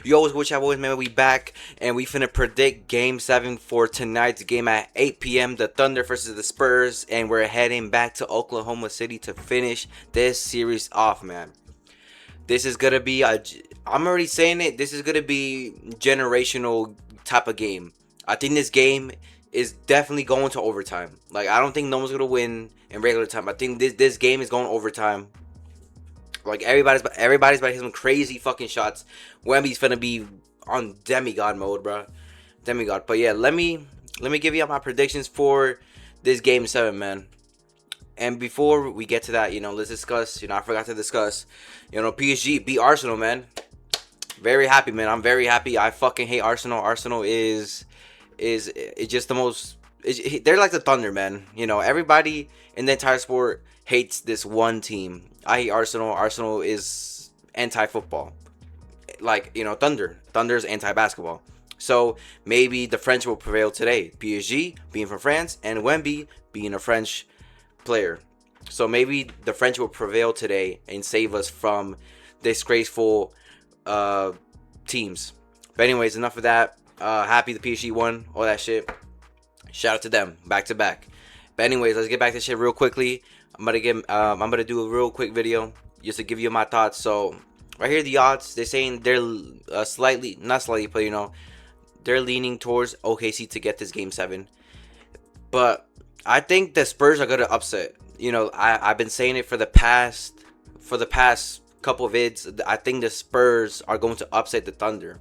Yo, what's good, y'all boys, man? We back, and we finna predict Game 7 for tonight's game at 8 p.m. The Thunder versus the Spurs, and we're heading back to Oklahoma City to finish this series off, man. This is gonna be I'm already saying it. This is gonna be generational type of game. I think this game is definitely going to overtime. Like, I don't think no one's gonna win in regular time. I think this game is going overtime. Like, everybody's about to hit some crazy fucking shots. Wemby's finna be on demigod mode, bro. Demigod. But yeah, let me give you my predictions for this game 7, man. And before we get to that, let's discuss. I forgot to discuss. PSG beat Arsenal, man. Very happy, man. I'm very happy. I fucking hate Arsenal. Arsenal is just the most. They're like the Thunder, man. Everybody in the entire sport hates this one team. I hate Arsenal. Arsenal is anti-football. Like, Thunder. Thunder's anti-basketball. So maybe the French will prevail today. PSG being from France and Wemby being a French player. So maybe the French will prevail today and save us from disgraceful uh, teams. But anyways, enough of that. Happy the PSG won, all that shit. Shout out to them, back to back. But anyways, let's get back to shit real quickly. I'm gonna do a real quick video just to give you my thoughts. So right here, the odds, they're saying they're slightly, not slightly, but they're leaning towards OKC to get this game 7. But I think the Spurs are gonna upset. I've been saying it for the past couple of vids. I think the Spurs are going to upset the Thunder.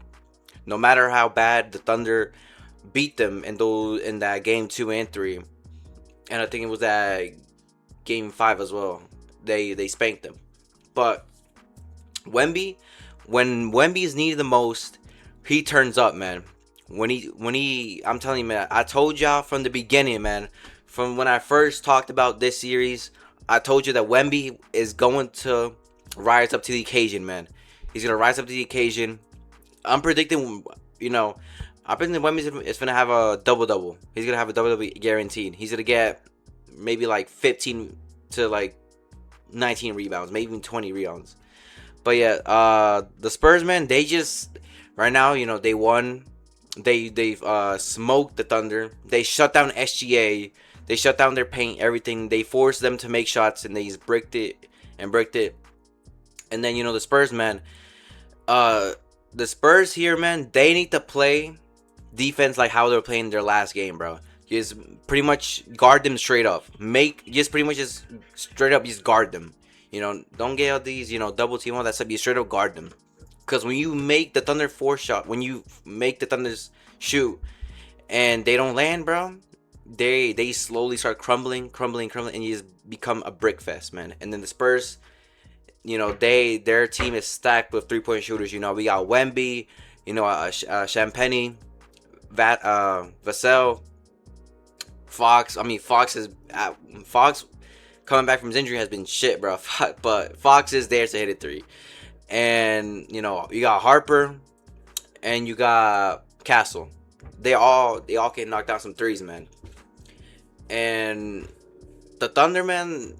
No matter how bad the Thunder beat them in that game 2 and 3, and I think it was that game 5 as well. They spanked them. But Wemby, when Wemby is needed the most, he turns up, man. I'm telling you, man. I told y'all from the beginning, man. From when I first talked about this series, I told you that Wemby is going to rise up to the occasion, man. He's gonna rise up to the occasion. I'm predicting, you know, I predicting Wemby is gonna have a double double. He's gonna have a double double guaranteed. He's gonna get maybe like 15 to like 19 rebounds, maybe even 20 rebounds. But yeah, the Spurs, man, they just right now, they won. They've smoked the Thunder. They shut down SGA. They shut down their paint, everything. They forced them to make shots, and they just bricked it and bricked it. And then the Spurs, man. The Spurs here, man, they need to play defense like how they're playing their last game, bro. Just pretty much guard them straight up. Just straight up just guard them. Don't get all these, double team, all that stuff. You straight up guard them. Because when you make the Thunder when you make the Thunders shoot and they don't land, bro, they slowly start crumbling, and you just become a brick fest, man. And then the Spurs, their team is stacked with 3-point shooters. We got Wemby, Champagny, Vassell, Fox. I mean, Fox coming back from his injury has been shit, bro. But Fox is there to hit a three. And you got Harper and you got Castle. They all can knock down some threes, man. And the Thunder, man,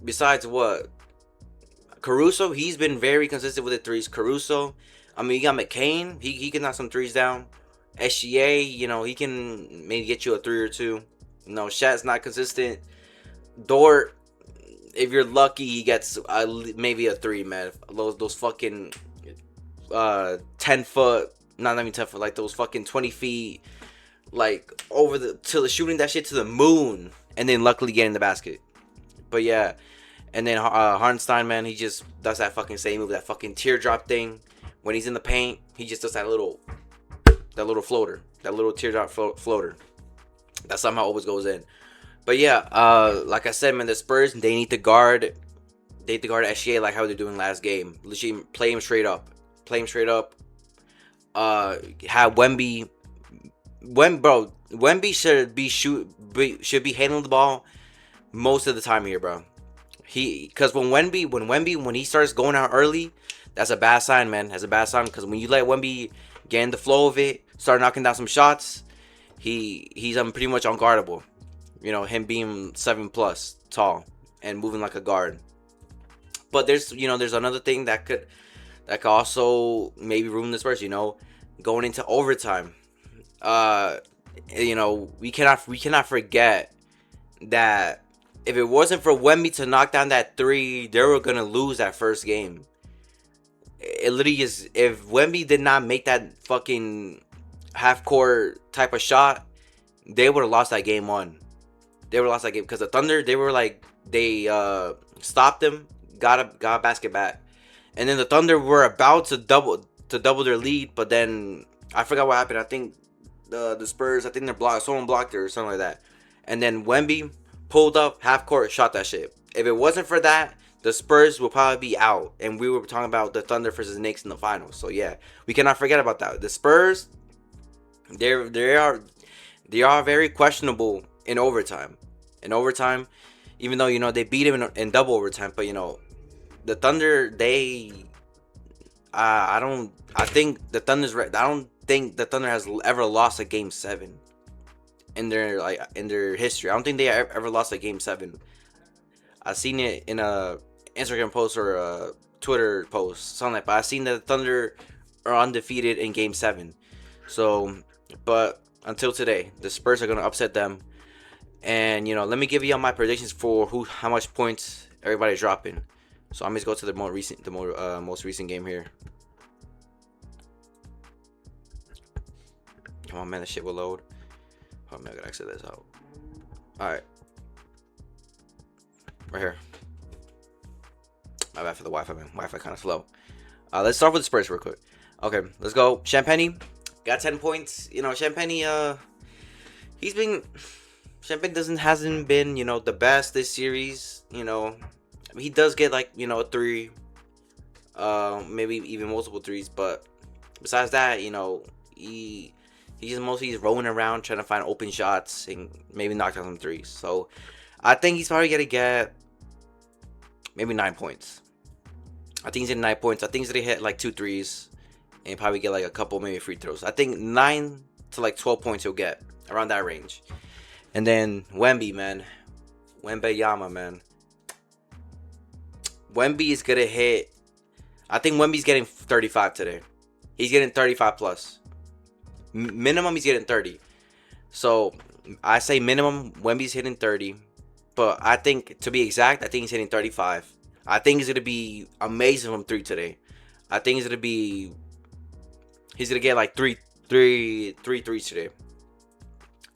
besides what? Caruso, he's been very consistent with the threes. Caruso, I mean, you got McCain, he can knock some threes down. SGA, he can maybe get you a 3 or 2. Shat's not consistent. Dort, if you're lucky, he gets maybe a 3, man. Those fucking 10 foot, not even 10 foot, like those fucking 20 feet, like over the shooting that shit to the moon, and then luckily getting the basket. But yeah, and then Hartenstein, man, he just does that fucking same move, that fucking teardrop thing. When he's in the paint, he just does that little floater, that little teardrop floater that somehow always goes in. But yeah, like I said, man, the Spurs, they need to guard SGA like how they're doing last game. Literally play him straight up. Have Wemby. Wemby should be handling the ball most of the time here, bro. Because when Wemby starts going out early, that's a bad sign, man. That's a bad sign, because when you let Wemby get in the flow of it, start knocking down some shots, he's pretty much unguardable. Him being 7+ tall and moving like a guard. But there's another thing that's that could also maybe ruin the Spurs. Going into overtime. Uh, we cannot forget that if it wasn't for Wemby to knock down that three, they were gonna lose that first game. It literally is. If Wemby did not make that fucking half court type of shot, they would have lost that game one. They would have lost that game because the Thunder, they were like, they stopped them, got a basket back, and then the Thunder were about to double their lead, but then I forgot what happened. I think the Spurs, I think someone blocked it or something like that, and then Wemby pulled up half court, shot that shit. If it wasn't for that, the Spurs will probably be out, and we were talking about the Thunder versus Knicks in the finals. So yeah, we cannot forget about that. The Spurs, they are very questionable in overtime. In overtime, even though they beat him in double overtime, but the Thunder, I don't. I think the Thunder's. I don't think the Thunder has ever lost a game 7 in their history. I don't think they ever lost a game 7. I seen it in a Instagram post or a Twitter post, something like that. But I seen that the Thunder are undefeated in game 7. So, but until today, the Spurs are gonna upset them. And let me give you all my predictions for how much points everybody's dropping. So I'm just go to the most recent game here. Come on, man, this shit will load. Oh man, I gotta exit this out. All right, right here. My bad for the Wi-Fi, man. Wi-Fi kind of slow. Let's start with the Spurs real quick. Okay, let's go. Champagnie got 10 points. Champagnie. Hasn't been the best this series. He does get like a 3, maybe even multiple threes, but besides that, he's mostly rolling around trying to find open shots and maybe knock down some threes. So I think he's probably gonna get maybe 9 points. I think he's getting 9 points. I think he's gonna hit like 2 threes and probably get like a couple maybe free throws. I think 9 to like 12 points he'll get around that range. And then Wemby, man. Wembanyama, man. Wemby is gonna hit. I think Wemby's getting 35 today. He's getting 35 plus. Minimum, he's getting 30. So I say minimum, Wemby's hitting 30. But I think, to be exact, I think he's hitting 35. I think he's gonna be amazing from 3 today. I think he's gonna get like three threes today.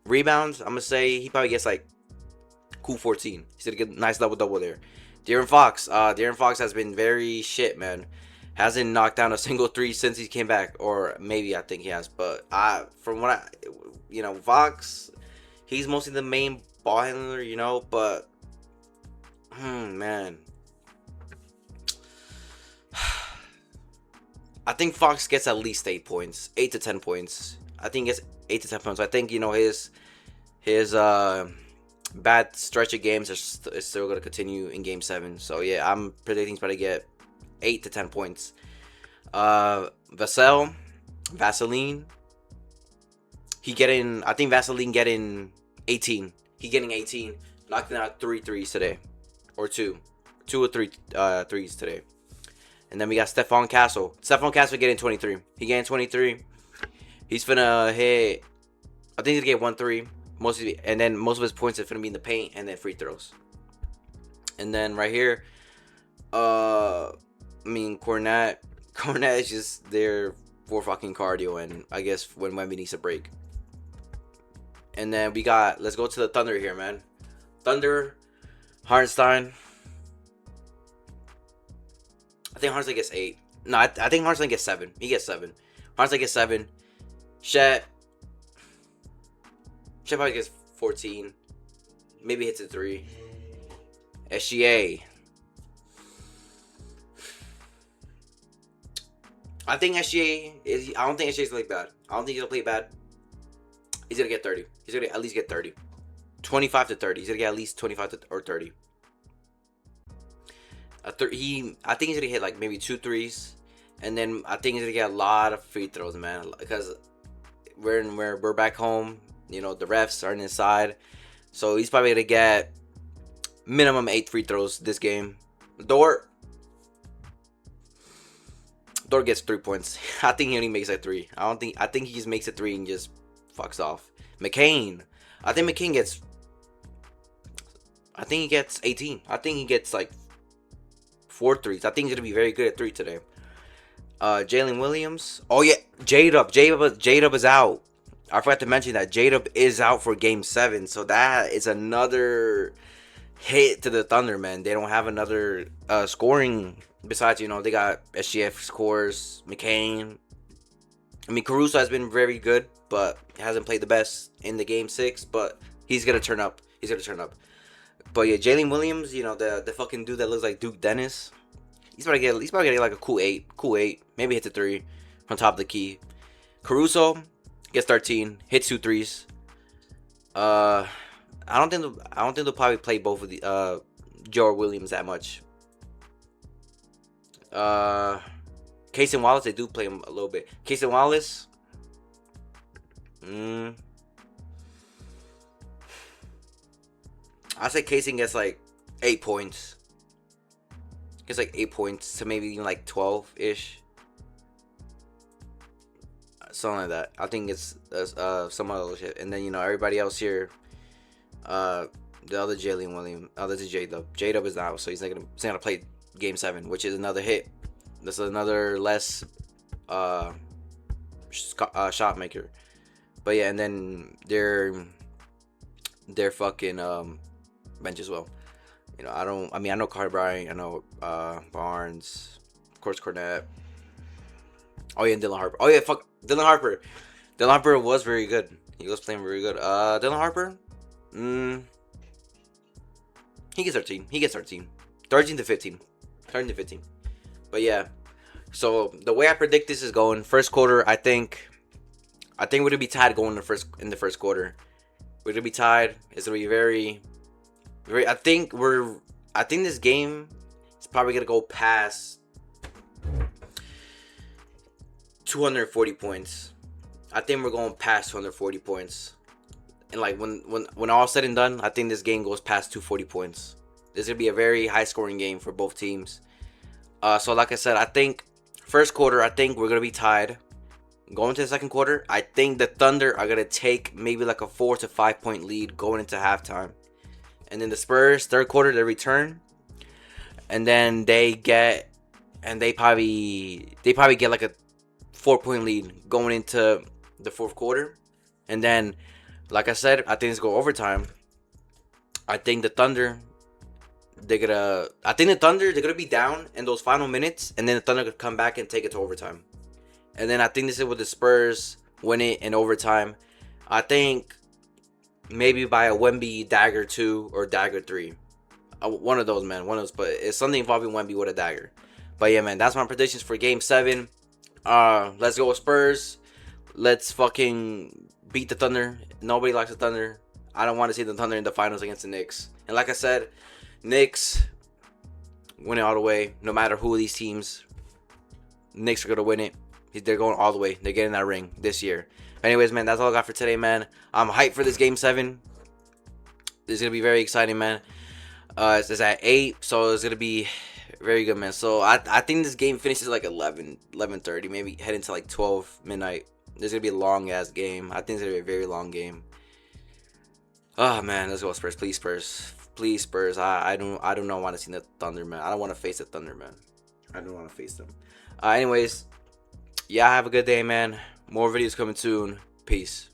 Rebounds, I'm gonna say he probably gets like cool 14. He's gonna get a nice double there. De'Aaron Fox has been very shit, man. Hasn't knocked down a single 3 since he came back, or maybe I think he has. But Fox, he's mostly the main ball handler, But man, I think Fox gets at least 8 points, 8 to 10 points. I think it's 8 to 10 points. I think his bad stretch of games is still gonna continue in Game 7. So yeah, I'm predicting he's gonna get 8 to 10 points. Vaseline, I think Vaseline getting 18. He getting 18, knocking out 3 threes today, or 2 or 3 threes today. And then we got Stephon Castle. Stephon Castle getting 23. He getting 23. He's finna hit. I think he's gonna get 1 3. And then most of his points are finna be in the paint and then free throws. And then right here, Cornet is just there for fucking cardio, and I guess when Wemby needs a break. And then let's go to the Thunder here, man. Thunder, Hartenstein. I think Hartenstein gets 8. No, I think Hartenstein gets 7. He gets 7. Hartenstein gets 7. Chet probably gets 14. Maybe hits a 3. SGA. I don't think SGA is gonna play bad. I don't think he's gonna play bad. He's gonna get 30. He's gonna at least get 30. 25 to 30. He's gonna get at least 25 or 30. I think he's gonna hit like maybe 2 threes, and then I think he's gonna get a lot of free throws, man. Because we're back home. The refs aren't inside, so he's probably gonna get minimum 8 free throws this game. Dort, Dort gets 3 points. I think he only makes it three. I think he just makes it three and just fucks off. McCain. I think McCain gets. I think he gets 18. I think he gets like 4 threes. I think he's gonna be very good at three today. Jalen Williams. Oh yeah, J-Dub is out. I forgot to mention that J-Dub is out for Game 7, so that is another hit to the Thunder, man. They don't have another scoring besides, they got SGF scores, McCain. I mean, Caruso has been very good, but hasn't played the best in the Game 6, but he's gonna turn up. But yeah, Jalen Williams, the fucking dude that looks like Duke Dennis. He's about to get like a cool eight, maybe hits a three from top of the key. Caruso gets 13, hits 2 threes. I don't think they'll probably play both of the Joe Williams that much. Case and Wallace, they do play him a little bit. Case and Wallace, I say Casey gets like 8 points. Gets like 8 points to maybe even like 12-ish. Something like that. I think it's some other shit. And then, everybody else here, the other Jalen Williams, this is J-Dub. J-Dub is out, so he's not gonna play Game 7, which is another hit. This is another less shot maker. But yeah, and then their fucking bench as well. I know Carter Bryant, I know Barnes, of course Cornette. Oh yeah, and Dylan Harper. Oh yeah, fuck Dylan Harper. Dylan Harper was very good. He was playing very good. Dylan Harper, he gets 13. 13 to 15. But yeah, so the way I predict this is going, first quarter, I think we're gonna be tied going in the first quarter. We're gonna be tied. It's gonna be very, very. I think this game is probably gonna go past 240 points. I think we're going past 240 points. And like when all said and done, I think this game goes past 240 points. This is gonna be a very high scoring game for both teams. So like I said, I think first quarter, I think we're gonna be tied. Going to the second quarter, I think the Thunder are gonna take maybe like a 4 to 5 point lead going into halftime. And then the Spurs, third quarter, they return. And then they probably get like a 4 point lead going into the fourth quarter. And then, like I said, I think it's go overtime. I think the Thunder, they're gonna be down in those final minutes, and then the Thunder could come back and take it to overtime. And then I think this is with the Spurs win it in overtime. I think maybe by a Wemby dagger 2 or dagger 3. One of those, man. But it's something involving Wemby with a dagger. But yeah, man, that's my predictions for Game 7. Let's go with Spurs. Let's fucking beat the Thunder. Nobody likes the Thunder. I don't want to see the Thunder in the finals against the Knicks. And like I said, Knicks win it all the way. No matter who of these teams, Knicks are going to win it. They're going all the way. They're getting that ring this year. Anyways, man, that's all I got for today, man. I'm hyped for this Game 7. This is going to be very exciting, man. It's at 8, so it's going to be very good, man. So I think this game finishes like 11:30, maybe heading to like 12 midnight. This is going to be a long-ass game. I think it's going to be a very long game. Oh, man, let's go Spurs. Please, Spurs. Please, Spurs. I don't want to see the Thunder, man. I don't want to face the Thunder, man. I don't want to face them. Anyways, yeah, have a good day, man. More videos coming soon. Peace.